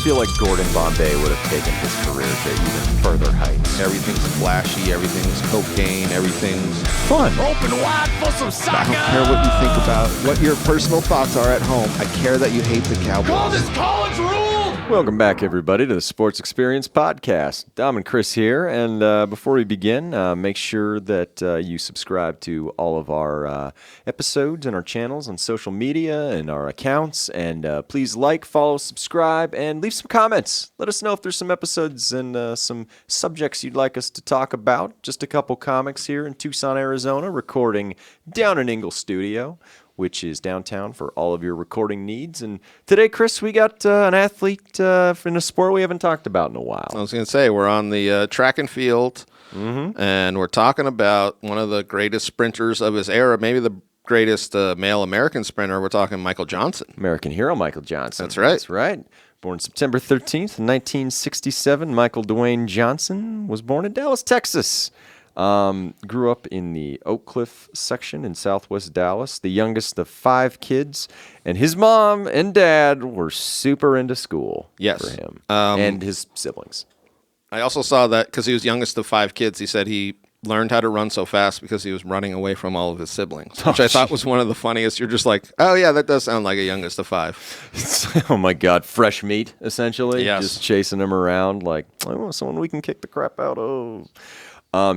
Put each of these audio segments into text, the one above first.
feel like Gordon Bombay would have taken his career to even further heights. Everything's flashy, everything's cocaine, everything's Fun. Open wide for some I soccer. don't care what you think about what your personal thoughts are at home. I care that you hate the Call Cowboys. this college rule. Welcome back, everybody, to the Sports Experience Podcast. Dom and Chris here, and before we begin, make sure that you subscribe to all of our episodes and our channels on social media and our accounts, and please like, follow, subscribe, and leave some comments. Let us know if there's some episodes and some subjects you'd like us to talk about. Just a couple comics here in Tucson, Arizona, recording down in Engle studio, which is downtown for all of your recording needs. And today, Chris, we got an athlete in a sport we haven't talked about in a while. I was going to say, we're on the track and field, and we're talking about one of the greatest sprinters of his era, maybe the greatest male American sprinter. We're talking Michael Johnson. American hero Michael Johnson. That's right. That's right. Born September 13th, 1967, Michael Dwayne Johnson was born in Dallas, Texas. Grew up in the Oak Cliff section in southwest Dallas, the youngest of 5 kids, and his mom and dad were super into school for him and his siblings. I also saw that because he was youngest of 5 kids, he said he learned how to run so fast because he was running away from all of his siblings, which I thought was one of the funniest. You're just like, oh, yeah, that does sound like a youngest of 5. Oh, my God. Fresh meat, essentially. Yes. Just chasing him around like, I want someone we can kick the crap out of.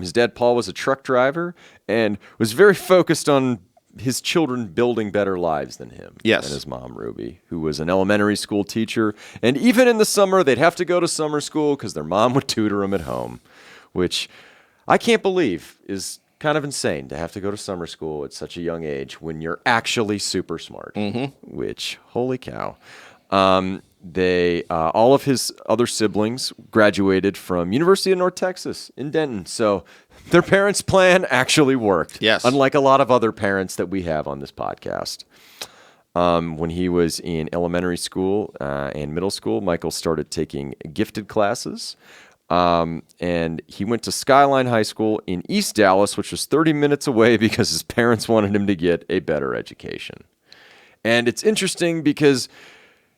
His dad, Paul, was a truck driver and was very focused on his children building better lives than him. Yes. And his mom, Ruby, who was an elementary school teacher. And even in the summer, they'd have to go to summer school because their mom would tutor them at home, which I can't believe is kind of insane to have to go to summer school at such a young age when you're actually super smart, which, holy cow. All of his other siblings graduated from University of North Texas in Denton. So their parents' plan actually worked. Yes. Unlike a lot of other parents that we have on this podcast. When he was in elementary school and middle school, Michael started taking gifted classes. And he went to Skyline High School in East Dallas, which was 30 minutes away because his parents wanted him to get a better education. And it's interesting because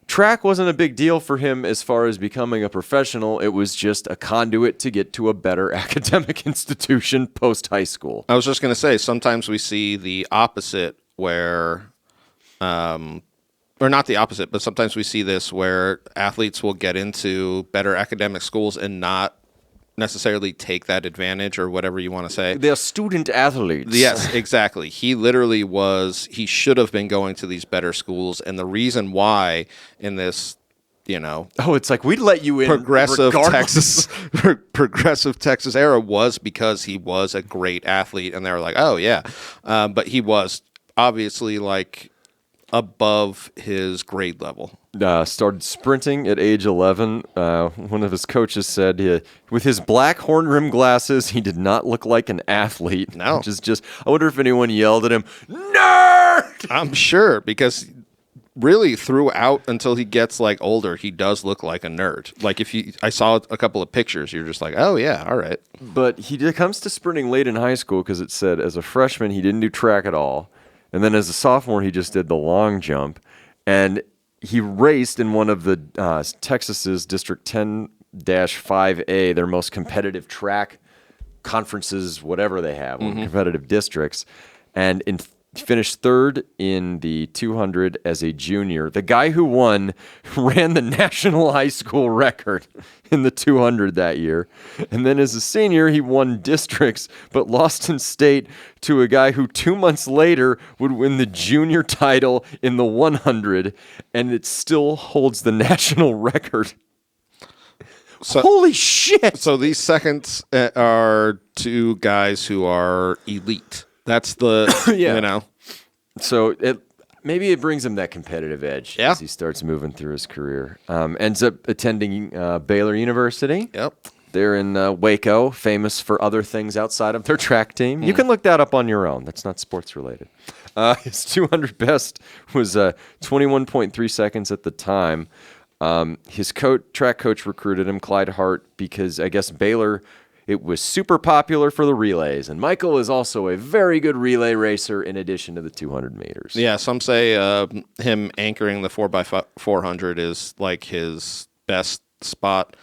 track wasn't a big deal for him as far as becoming a professional. It was just a conduit to get to a better academic institution post-high school. I was just going to say, sometimes we see the opposite where, or not the opposite, but sometimes we see this where athletes will get into better academic schools and not necessarily take that advantage or whatever you want to say. They're student athletes. Yes, exactly. He literally he should have been going to these better schools. And the reason why in this, Oh, it's like we'd let you in progressive regardless. Texas era was because he was a great athlete. And they were like, oh, yeah. But he was obviously like above his grade level. Started sprinting at age 11. One of his coaches said with his black horn-rimmed glasses, he did not look like an athlete. No. Which is just, I wonder if anyone yelled at him, "Nerd!" I'm sure, because really throughout until he gets like older, he does look like a nerd. Like I saw a couple of pictures, you're just like, oh yeah, all right. But he comes to sprinting late in high school because it said as a freshman, he didn't do track at all. And then as a sophomore, he just did the long jump. And he raced in one of the Texas's District 10-5A, their most competitive track conferences, whatever they have, competitive districts, and finished third in the 200 as a junior. The guy who won ran the national high school record in the 200 that year. And then as a senior, he won districts, but lost in state to a guy who 2 months later would win the junior title in the 100, and it still holds the national record. So, holy shit! So these seconds are 2 guys who are elite. That's the, So maybe it brings him that competitive edge as he starts moving through his career. Ends up attending Baylor University. Yep. They're in Waco, famous for other things outside of their track team. You can look that up on your own. That's not sports related. His 200 best was 21.3 seconds at the time. His track coach recruited him, Clyde Hart, because I guess Baylor, it was super popular for the relays. And Michael is also a very good relay racer in addition to the 200 meters. Yeah, some say him anchoring the 4x400 is like his best spot.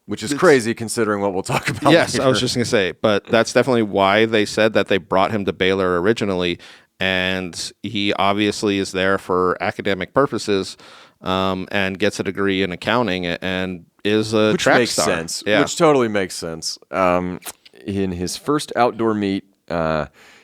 Which is crazy considering what we'll talk about Yes, later. I was just going to say, but that's definitely why they said that they brought him to Baylor originally, and he obviously is there for academic purposes, and gets a degree in accounting and is a Which track makes star. sense. Yeah. Which totally makes sense. In his first outdoor meet,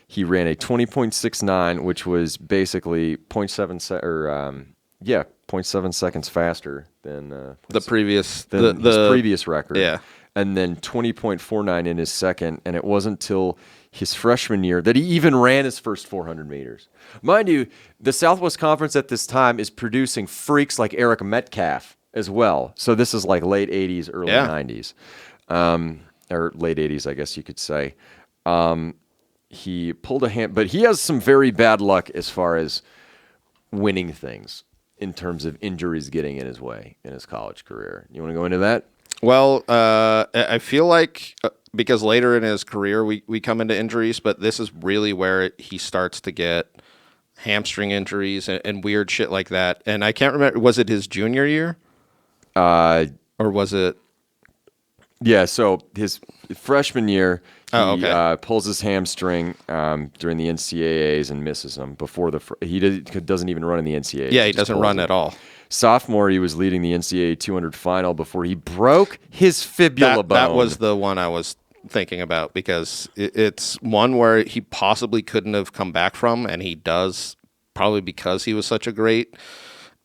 he ran a 20.69, which was basically 0.7 seconds faster than the previous his previous record. Yeah. And then 20.49 in his second. And it wasn't till his freshman year that he even ran his first 400 meters. Mind you, the Southwest Conference at this time is producing freaks like Eric Metcalf as well. So this is like late 80s, early 90s. Or late 80s, I guess you could say. He pulled a hand, but he has some very bad luck as far as winning things in terms of injuries getting in his way in his college career. You want to go into that? Well, I feel like because later in his career we come into injuries, but this is really where he starts to get hamstring injuries and weird shit like that. And I can't remember, was it his junior year? Or was it? Yeah, so his freshman year, he okay. Pulls his hamstring during the NCAAs and misses them. Before he doesn't even run in the NCAAs. Yeah, he doesn't run at all. Sophomore, he was leading the NCAA 200 final before he broke his fibula bone. That was the one I was thinking about because it's one where he possibly couldn't have come back from, and he does probably because he was such a great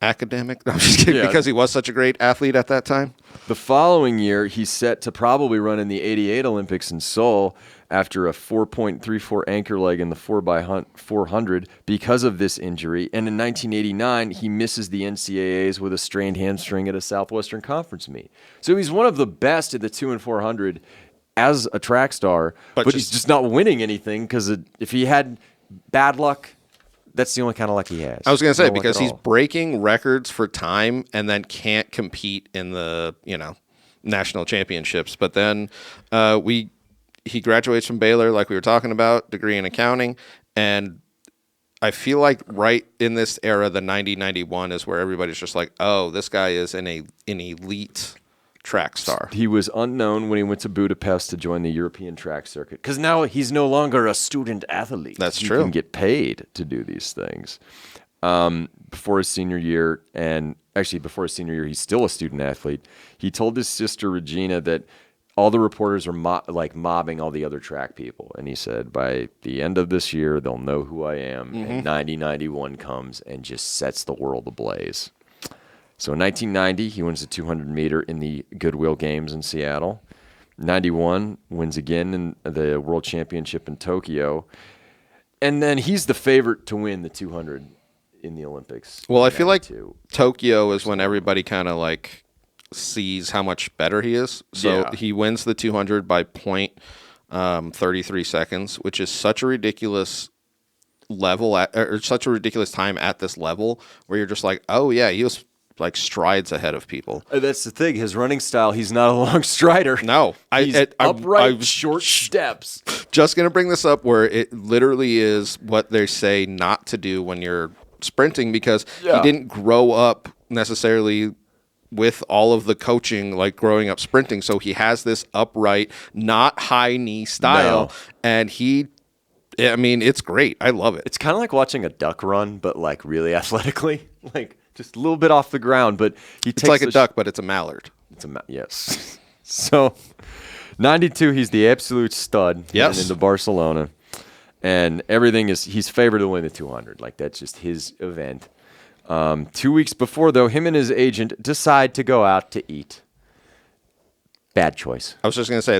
academic. No, I'm just kidding, because he was such a great athlete at that time. The following year, he's set to probably run in the 88 Olympics in Seoul after a 4.34 anchor leg in the 4x400 because of this injury. And in 1989, he misses the NCAAs with a strained hamstring at a Southwestern Conference meet. So he's one of the best at the 2 and 400 as a track star, but he's just not winning anything because if he had bad luck, that's the only kind of luck he has. I was going to say, because he's breaking records for time and then can't compete in the, national championships. But then he graduates from Baylor, like we were talking about, degree in accounting. And I feel like right in this era, the 90-91 is where everybody's just like, oh, this guy is an elite track star. He was unknown when he went to Budapest to join the European track circuit because now he's no longer a student athlete. That's true. true. He can get paid to do these things. Before his senior year, he's still a student athlete. He told his sister Regina that all the reporters are mobbing all the other track people. And he said, by the end of this year, they'll know who I am. Mm-hmm. And 90-91 comes and just sets the world ablaze. So in 1990, he wins the 200 meter in the Goodwill Games in Seattle. 91, wins again in the World Championship in Tokyo. And then he's the favorite to win the 200 in the Olympics. Well, I feel like Tokyo is when everybody kind of sees how much better he is. So he wins the 200 by 0.33 seconds, which is such a ridiculous level or such a ridiculous time at this level where you're just like, oh yeah, he was strides ahead of people. That's the thing. His running style, he's not a long strider. No. He's upright, short steps. Just going to bring this up where it literally is what they say not to do when you're sprinting because he didn't grow up necessarily with all of the coaching growing up sprinting. So he has this upright, not high knee style. And it's great. I love it. It's kind of like watching a duck run, but really athletically. Just a little bit off the ground, but it's like a duck, but it's a mallard. Yes. So, 92, he's the absolute stud. Yes. Into Barcelona, and he's favored to win the 200. That's just his event. 2 weeks before, though, him and his agent decide to go out to eat. Bad choice. I was just going to say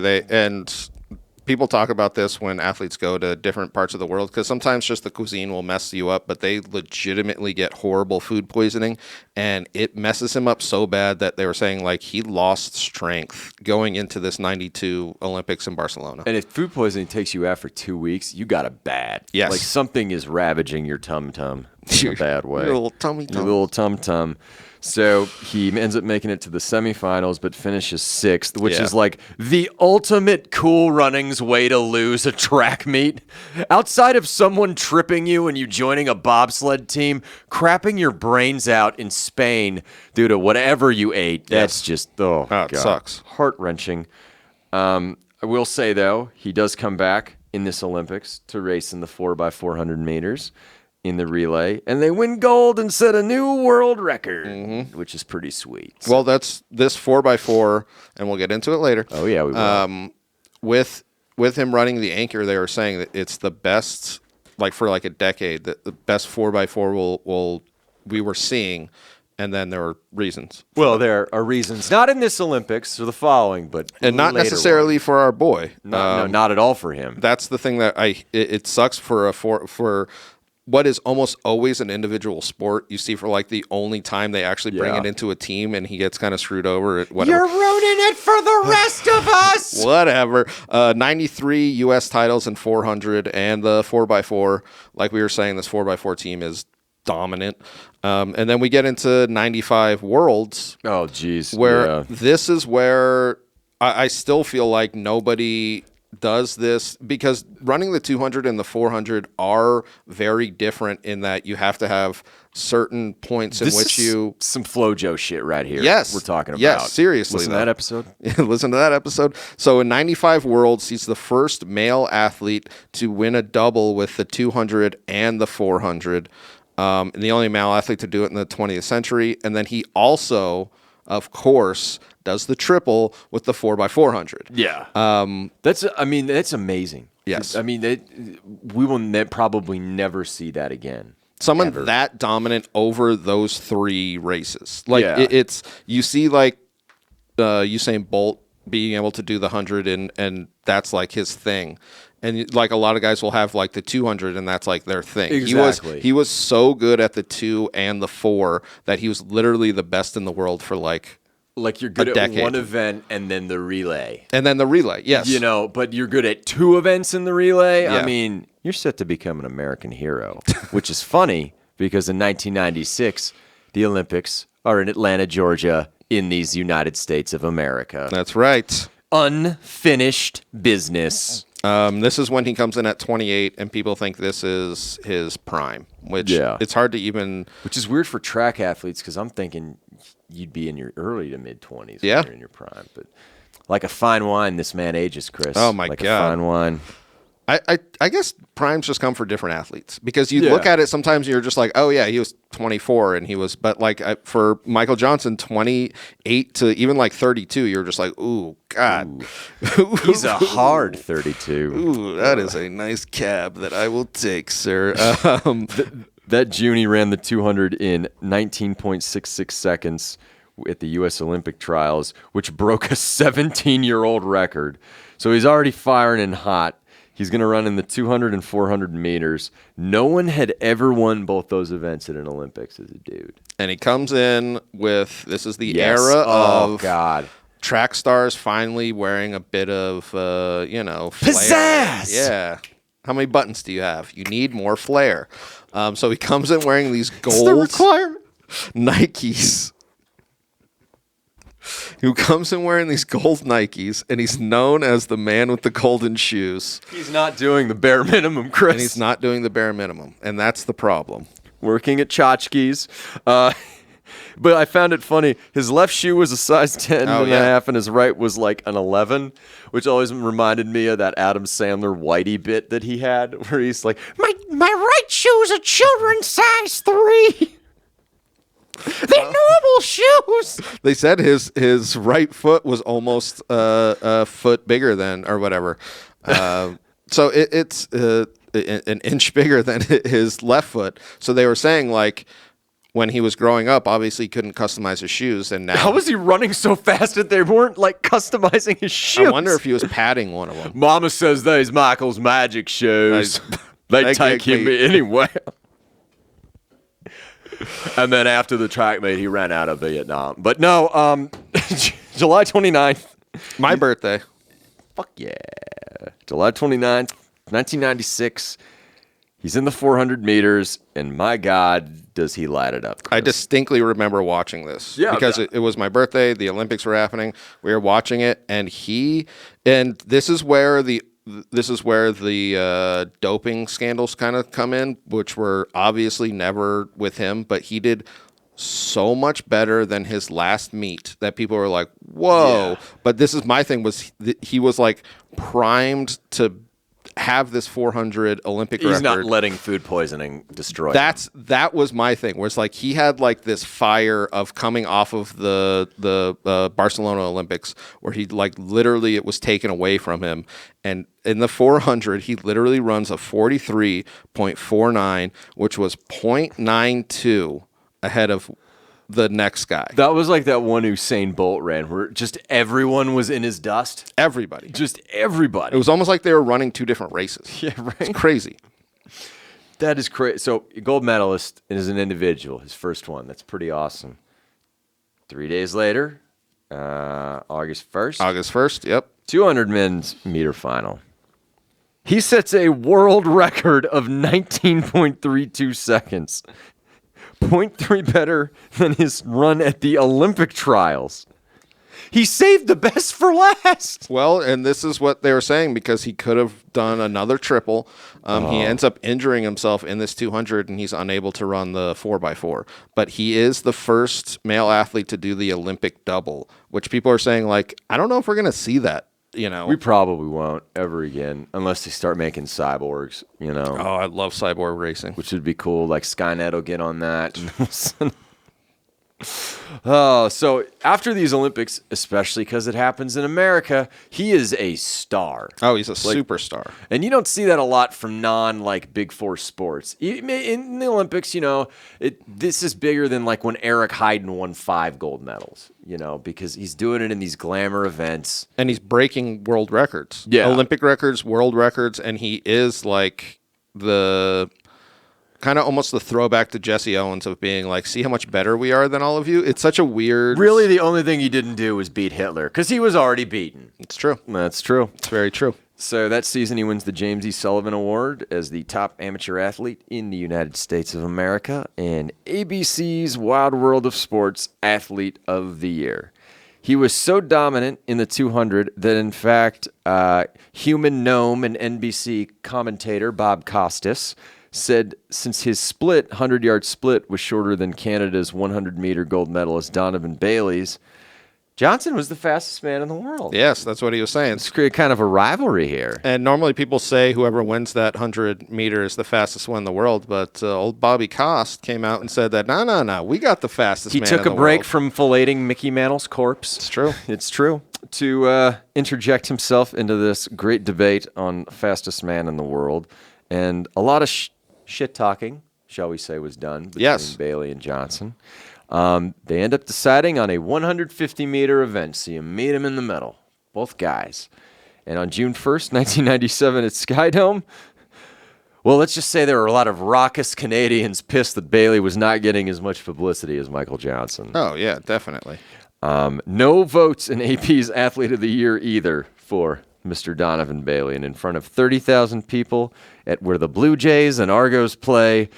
people talk about this when athletes go to different parts of the world because sometimes just the cuisine will mess you up, but they legitimately get horrible food poisoning, and it messes him up so bad that they were saying he lost strength going into this 92 Olympics in Barcelona. And if food poisoning takes you out for 2 weeks, you got it bad. Yes. Something is ravaging your tum-tum. in a bad way. Your little tummy Your tum. little tum-tum. So he ends up making it to the semifinals, but finishes 6th, which Yeah. is like the ultimate Cool Runnings way to lose a track meet. Outside of someone tripping you and you joining a bobsled team, crapping your brains out in Spain due to whatever you ate, that's just, it God, sucks. heart-wrenching. I will say, though, he does come back in this Olympics to race in the 4x400 meters in the relay, and they win gold and set a new world record, which is pretty sweet. Well, that's this 4x4, and we'll get into it later. Oh, yeah, we will. With him running the anchor, they were saying that it's the best, like for like a decade, the best 4x4 we were seeing, and then there were reasons. Well, there are reasons, not in this Olympics or the following, but And not later necessarily ones. for our boy. No, not at all for him. That's the thing that it sucks for what is almost always an individual sport. You see for like the only time they actually bring Yeah. it into a team, and he gets kind of screwed over. Whatever. You're ruining it for the rest of us. Whatever. 93 U.S. titles in 400 and the 4x4. Like we were saying, this 4x4 team is dominant. And then we get into 95 Worlds, Oh, geez. where this is where I still feel like nobody does this, because running the 200 and the 400 are very different in that you have to have certain points in This which is you some FloJo shit right here. Yes. We're talking about. Yes, seriously, Listen to though. that episode. Listen to that episode. So in 95 Worlds, he's the first male athlete to win a double with the 200 and the 400, and the only male athlete to do it in the 20th century. And then he also, of course, does the triple with the 4x400. Yeah. That's amazing. Yes. I mean, we will probably never see that again. Someone Ever. that dominant over those three races. Like Yeah. it's you see like Usain Bolt being able to do the 100 and that's like his thing. And like a lot of guys will have like the 200 and that's like their thing. Exactly. He was so good at the 2 and the 4 that he was literally the best in the world for like Like you're good a at decade. one event and then the relay. and then the relay. Yes. You know, but you're good at 2 events in the relay. Yeah. I mean, you're set to become an American hero, which is funny because in 1996, the Olympics are in Atlanta, Georgia, in these United States of America. That's right. Unfinished business. This is when he comes in at 28 and people think this is his prime, which Yeah. it's hard to even Which is weird for track athletes because I'm thinking you'd be in your early to mid 20s Yeah. when you're in your prime. But like a fine wine, this man ages, Chris. Oh, my like God. a fine wine. I guess primes just come for different athletes because you Yeah. look at it sometimes you're just like, oh yeah, he was 24 and he was, but like for Michael Johnson, 28 to even like 32, you're just like, ooh, God, He's a hard 32. ooh, that is a nice cab that I will take, sir. That June he ran the 200 in 19.66 seconds at the U.S. Olympic trials, which broke a 17-year-old record. So he's already firing and hot. He's going to run in the 200 and 400 meters. No one had ever won both those events at an Olympics as a dude. And he comes in with this is the Yes. era Oh, of God. track stars finally wearing a bit of flair. Pizzazz! Yeah. How many buttons do you have? You need more flair. So he comes in wearing these It's the gold requirement. Nikes. Who comes in wearing these gold Nikes, and he's known as the man with the golden shoes, He's not doing the bare minimum, Chris. and he's not doing the bare minimum, and that's the problem. Working at tchotchkes. But I found it funny. His left shoe was a size 10 Oh, and yeah. a half, and his right was like an 11, which always reminded me of that Adam Sandler Whitey bit that he had, where he's like, my right shoe's a children's size 3. They're normal shoes. They said his right foot was almost a foot bigger than, or whatever. So it's an inch bigger than his left foot. So they were saying like when he was growing up, obviously he couldn't customize his shoes, and now How was he running so fast that they weren't like customizing his shoes? I wonder if he was padding one of them. Mama says those Michael's magic shoes. They They take can't him be- anywhere. And then after the track meet, he ran out of Vietnam. But no, July 29th. My birthday. Fuck yeah. July 29th, 1996. He's in the 400 meters, and my God, does he light it up. I Chris. distinctly remember watching this because it was my birthday. The Olympics were happening. We were watching it, and this is where the doping scandals kind of come in, which were obviously never with him, but he did so much better than his last meet that people were like, whoa. Yeah. But this is my thing was he was like primed to have this 400 Olympic record. He's not letting food poisoning destroy him. That was my thing. Where it's like he had like this fire of coming off of the Barcelona Olympics, where he like literally it was taken away from him, and in the 400 he literally runs a 43.49, which was 0.92 ahead of the next guy. That was like that one Usain Bolt ran where just everyone was in his dust. Everybody. Just everybody. It was almost like they were running two different races. Yeah, right. It's crazy. That is crazy. So gold medalist is an individual, his first one. That's pretty awesome. 3 days later, August 1st. August 1st, yep. 200 men's meter final. He sets a world record of 19.32 seconds. 0.3 better than his run at the Olympic trials. He saved the best for last. Well, and this is what they were saying because he could have done another triple. He ends up injuring himself in this 200, and he's unable to run the 4x4. But he is the first male athlete to do the Olympic double, which people are saying, like, I don't know if we're going to see that. You know, we probably won't ever again unless they start making cyborgs, you know. Oh, I love cyborg racing. Which would be cool. Like Skynet will get on that. Oh, so after these Olympics, especially because it happens in America, he is a star. Oh, he's a superstar. And you don't see that a lot from Big Four sports. In the Olympics, you know, this is bigger than like when Eric Heiden won 5 gold medals, you know, because he's doing it in these glamour events. And he's breaking world records. Yeah. Olympic records, world records, and he is like the kind of almost the throwback to Jesse Owens of being like, see how much better we are than all of you? It's such a weird... Really, the only thing he didn't do was beat Hitler, because he was already beaten. It's true. That's true. It's very true. So that season, he wins the James E. Sullivan Award as the top amateur athlete in the United States of America and ABC's Wild World of Sports Athlete of the Year. He was so dominant in the 200 that, in fact, human gnome and NBC commentator Bob Costas said since his 100-yard split was shorter than Canada's 100-meter gold medalist Donovan Bailey's, Johnson was the fastest man in the world. Yes, that's what he was saying. It's created kind of a rivalry here. And normally people say whoever wins that 100 meter is the fastest one in the world, but old Bobby Cost came out and said that, no, we got the fastest man in the world. He took a break from filleting Mickey Mantle's corpse. It's true. It's true. To interject himself into this great debate on fastest man in the world. And a lot of shit-talking, shall we say, was done between Bailey and Johnson. They end up deciding on a 150-meter event, so you meet them in the middle, both guys. And on June 1st, 1997 at Skydome, well, let's just say there were a lot of raucous Canadians pissed that Bailey was not getting as much publicity as Michael Johnson. Oh, yeah, definitely. No votes in AP's Athlete of the Year either for Mr. Donovan Bailey. And in front of 30,000 people at where the Blue Jays and Argos play,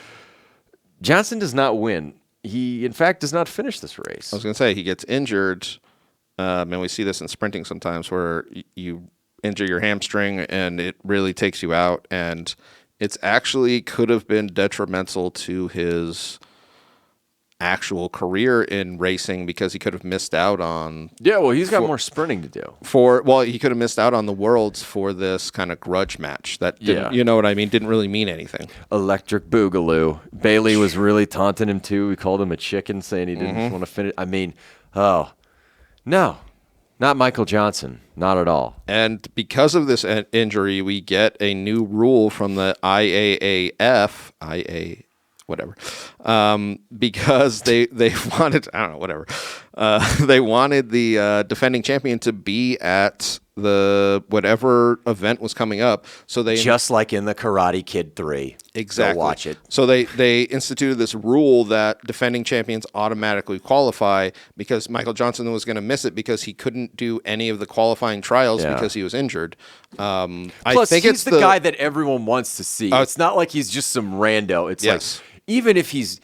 Johnson does not win. He, in fact, does not finish this race. I was going to say, he gets injured, and we see this in sprinting sometimes where you injure your hamstring and it really takes you out, and it's actually could have been detrimental to his actual career in racing because he could have missed out on... Yeah, well, he's got more sprinting to do. He could have missed out on the Worlds for this kind of grudge match that, you know what I mean, didn't really mean anything. Electric Boogaloo. Bailey was really taunting him, too. He called him a chicken, saying he didn't want to finish. I mean, no, not Michael Johnson. Not at all. And because of this injury, we get a new rule from the IAAF, whatever, because they wanted, I don't know, whatever. They wanted the defending champion to be at the whatever event was coming up. So they Just like in the Karate Kid 3. exactly Go watch it. So they instituted this rule that defending champions automatically qualify because Michael Johnson was going to miss it because he couldn't do any of the qualifying trials Yeah. because he was injured. I Plus, think he's it's the guy that everyone wants to see. It's not like he's just some rando. It's Yes. like even if he's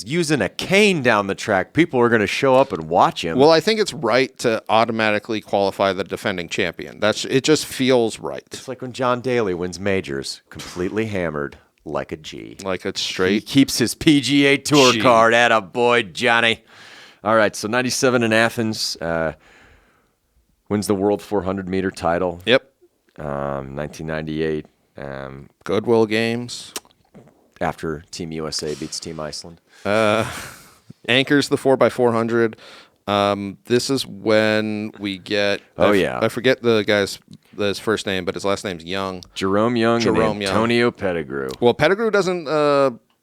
using a cane down the track, people are going to show up and watch him. Well, I think it's right to automatically qualify the defending champion. It just feels right. It's like when John Daly wins majors, completely hammered like a G. Like it's He straight. keeps his PGA Tour G. card. Atta boy, Johnny. All right, so 97 in Athens, wins the World 400 meter title. Yep. 1998, Goodwill Games. After Team USA beats Team Iceland. Anchors the 4x400. This is when we get. I forget his first name, but his last name's Young. Jerome Young Jerome and Young. Antonio Pettigrew. Well, Pettigrew doesn't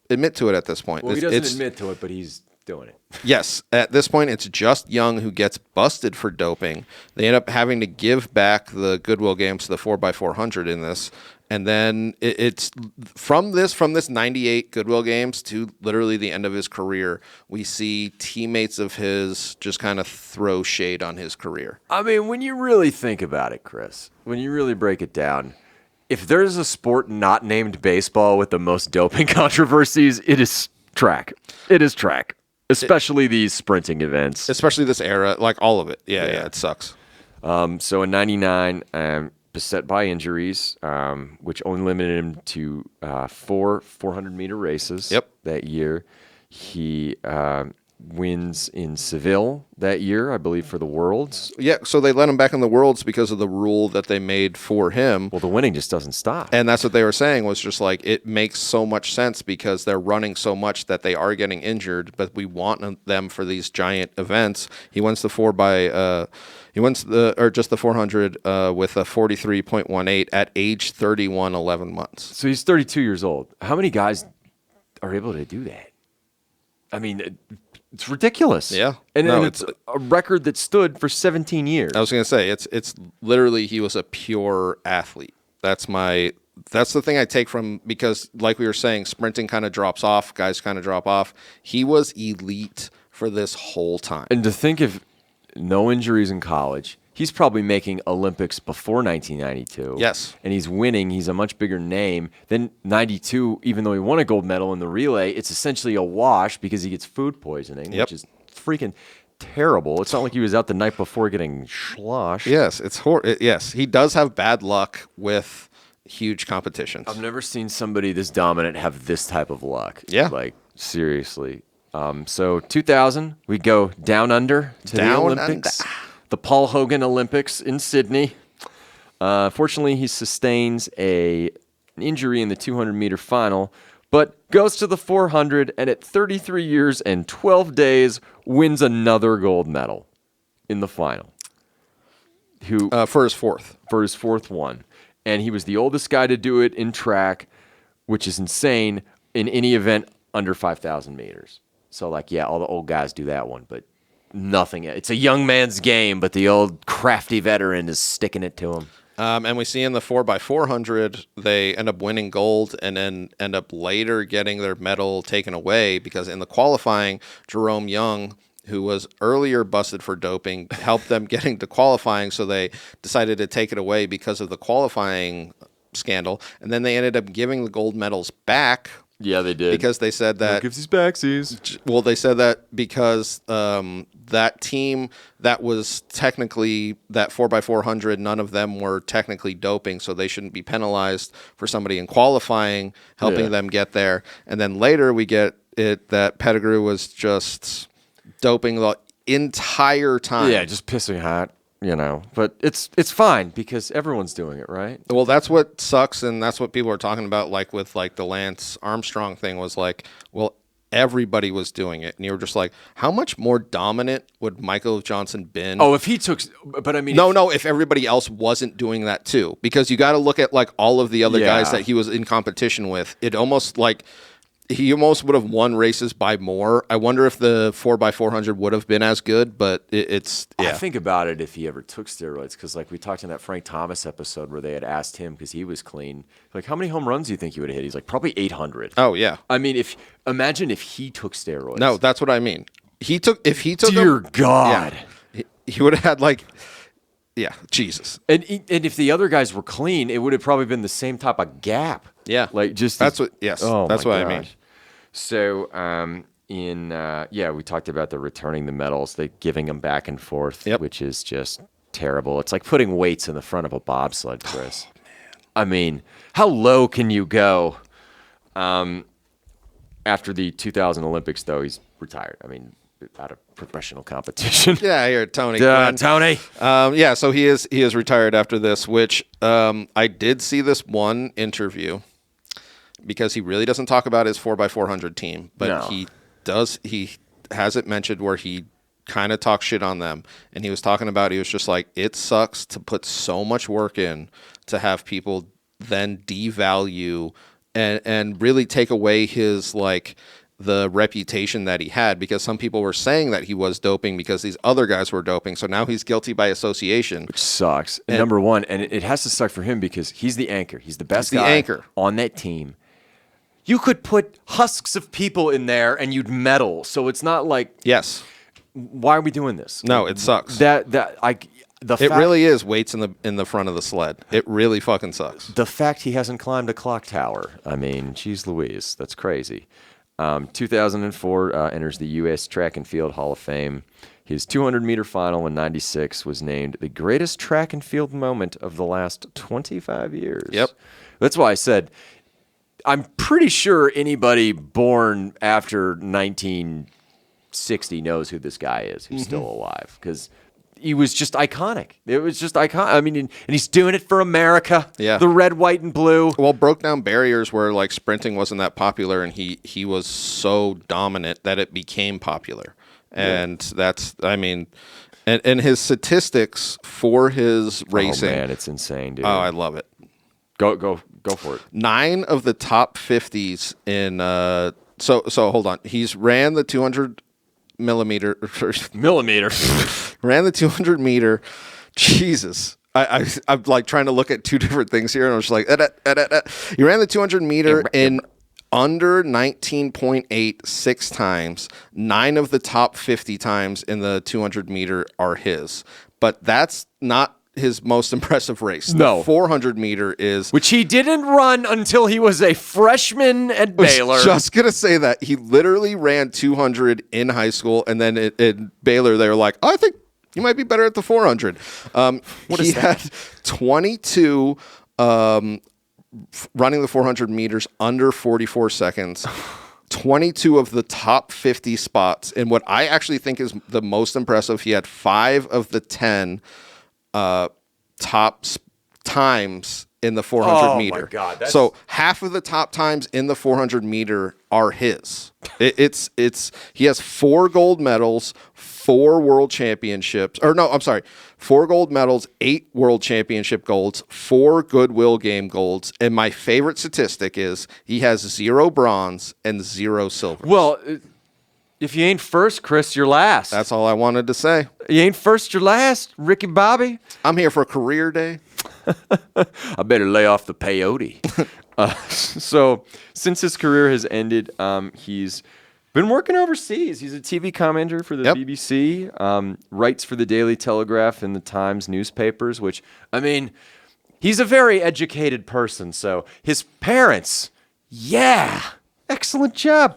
admit to it at this point. Well, he It's- doesn't admit to it, but he's doing it. Yes, at this point, it's just Young who gets busted for doping. They end up having to give back the Goodwill Games to the 4x400 in this. And then it's from this 98 Goodwill Games to literally the end of his career, we see teammates of his just kind of throw shade on his career. I mean, when you really think about it, Chris, when you really break it down, if there's a sport not named baseball with the most doping controversies, it is track. It is track, especially these sprinting events. Especially this era, like all of it. Yeah, it sucks. So in 99, beset by injuries, which only limited him to 400-meter races Yep. that year. He wins in Seville that year, I believe, for the Worlds. Yeah, so they let him back in the Worlds because of the rule that they made for him. Well, the winning just doesn't stop. And that's what they were saying was just like, it makes so much sense because they're running so much that they are getting injured, but we want them for these giant events. He wins the just the 400 with a 43.18 at age 31, 11 months. So he's 32 years old. How many guys are able to do that? I mean, it's ridiculous. Yeah. And, No, and it's a record that stood for 17 years. I was going to say, it's literally, he was a pure athlete. That's the thing I take from, because like we were saying, sprinting kind of drops off, guys kind of drop off. He was elite for this whole time. And to think of no injuries in college, he's probably making Olympics before 1992. Yes. And he's winning. He's a much bigger name. Then 92, even though he won a gold medal in the relay, it's essentially a wash because he gets food poisoning, Yep. which is freaking terrible. It's not like he was out the night before getting sloshed. Yes, yes, he does have bad luck with huge competitions. I've never seen somebody this dominant have this type of luck. Yeah. Like, seriously. So 2000, we go down under to the Down Olympics. The Paul Hogan Olympics in Sydney. Fortunately, he sustains an injury in the 200-meter final, but goes to the 400, and at 33 years and 12 days, wins another gold medal in the final. For his fourth. For his fourth one. And he was the oldest guy to do it in track, which is insane, in any event under 5,000 meters. So, like, yeah, all the old guys do that one, but nothing. It's a young man's game, but the old crafty veteran is sticking it to him. And we see in the 4x400, they end up winning gold and then end up later getting their medal taken away because in the qualifying, Jerome Young, who was earlier busted for doping, helped them getting to qualifying, so they decided to take it away because of the qualifying scandal. And then they ended up giving the gold medals back. Yeah, they did. Because they said that... gives these backsies. Well, they said that because that team that was technically, that 4x400, none of them were technically doping, so they shouldn't be penalized for somebody in qualifying, helping them get there. And then later we get it that Pettigrew was just doping the entire time. Yeah, just pissing hot, you know. But it's fine because everyone's doing it, right? Well, that's what sucks, and that's what people are talking about, like with like the Lance Armstrong thing was like, well, everybody was doing it, and you were just like, how much more dominant would Michael Johnson been? Oh, if he took... But I mean... If everybody else wasn't doing that too, because you got to look at like all of the other guys that he was in competition with. It almost like he almost would have won races by more. I wonder if the 4x400 would have been as good, but it's I think about it if he ever took steroids, because like we talked in that Frank Thomas episode where they had asked him, because he was clean, like, how many home runs do you think he would have hit? He's like, probably 800. Oh yeah. I mean, imagine if he took steroids. No, that's what I mean. If he took Dear God. yeah, he would have had like, yeah, Jesus. And if the other guys were clean, it would have probably been the same type of gap. Yeah. Like just That's what. Yes. Oh, that's my what I mean. gosh. So we talked about the returning the medals, they giving them back and forth, Yep. which is just terrible. It's like putting weights in the front of a bobsled, Chris. Oh, man. I mean, how low can you go? After the 2000 Olympics, though, he's retired. I mean, out of professional competition. Yeah, here, Tony. Duh, Quinn. Tony. Yeah, so he is retired after this, which I did see this one interview because he really doesn't talk about his 4x400 team, but No. he has it mentioned where he kind of talks shit on them, and he was talking about, he was just like, it sucks to put so much work in to have people then devalue and really take away his like the reputation that he had, because some people were saying that he was doping because these other guys were doping. So now he's guilty by association. Which sucks. And number one, and it has to suck for him because he's the anchor. He's the best the guy anchor on that team. You could put husks of people in there and you'd medal. So it's not like, Yes. why are we doing this? No, it sucks. It Really is weights in the front of the sled. It really fucking sucks. The fact he hasn't climbed a clock tower. I mean, geez Louise, that's crazy. 2004 enters the U.S. Track and Field Hall of Fame. His 200-meter final in '96 was named the greatest track and field moment of the last 25 years. Yep. That's why I said I'm pretty sure anybody born after 1960 knows who this guy is, who's still alive, because he was just iconic. It was just iconic. I mean, and he's doing it for America. Yeah. The red, white, and blue. Well, broke down barriers where like sprinting wasn't that popular, and he was so dominant that it became popular. And that's, I mean, and his statistics for his racing. Oh man, it's insane, dude. Oh, I love it. Go for it. 9 of the top 50s in so hold on. He's ran the 200 millimeter ran the 200 meter. Jesus. I'm like trying to look at two different things here, and I was just like, He ran the 200 meter in under 19.8 6 times. 9 of the top 50 times in the 200 meter are his. But that's not his most impressive race. No. The 400 meter is, Which he didn't run until he was a freshman at Baylor. I was just gonna say that he literally ran 200 in high school, and then in Baylor they were like, oh, I think you might be better at the 400. He had 22 running the 400 meters under 44 seconds. 22 of the top 50 spots, and what I actually think is the most impressive, he had 5 of the 10 top times in the 400 meter. My God, so half of the top times in the 400 meter are his. He has 4 gold medals, 4 world championships, 4 gold medals, 8 world championship golds, 4 Goodwill game golds, and my favorite statistic is he has 0 bronze and 0 silver. Well, if you ain't first, Chris, you're last. That's all I wanted to say. You ain't first, you're last, Ricky Bobby. I'm here for career day. I better lay off the peyote. So, since his career has ended, he's been working overseas. He's a TV commentator for the BBC, writes for the Daily Telegraph and the Times newspapers, which, I mean, he's a very educated person. So, his parents, excellent job.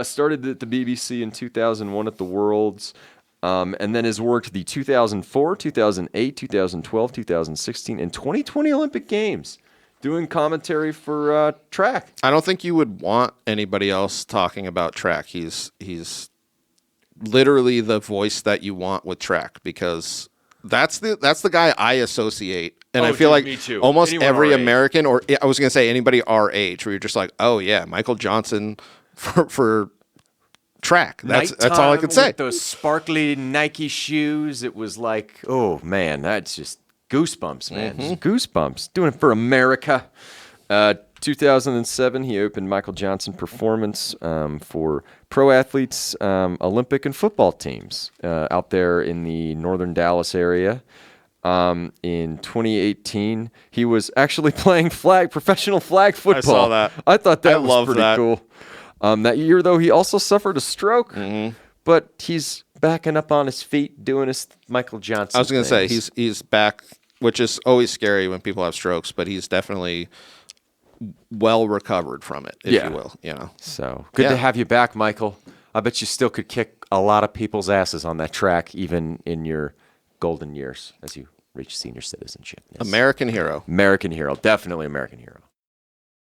Started at the BBC in 2001 at the Worlds, and then has worked the 2004, 2008, 2012, 2016, and 2020 Olympic Games, doing commentary for track. I don't think you would want anybody else talking about track. He's literally the voice that you want with track, because that's the guy I associate. And I feel like me too. almost Anyone every our age. American, or I was going to say anybody our age, where you're just like, oh yeah, Michael Johnson for track. That's all I could say. With those sparkly Nike shoes, it was like, oh man, that's just goosebumps, man. Just goosebumps. Doing it for America. 2007, he opened Michael Johnson Performance for pro athletes, Olympic and football teams out there in the northern Dallas area. In 2018, he was actually playing professional flag football. I saw that. I thought that I was love pretty that. cool. That year, though, he also suffered a stroke, but he's backing up on his feet, doing his Michael Johnson. I was going to say things. he's back, which is always scary when people have strokes, but he's definitely well recovered from it, if Yeah. you will. You know, So good Yeah. to have you back, Michael. I bet you still could kick a lot of people's asses on that track, even in your golden years as you reach senior citizenship. Yes. American hero. American hero, definitely American hero.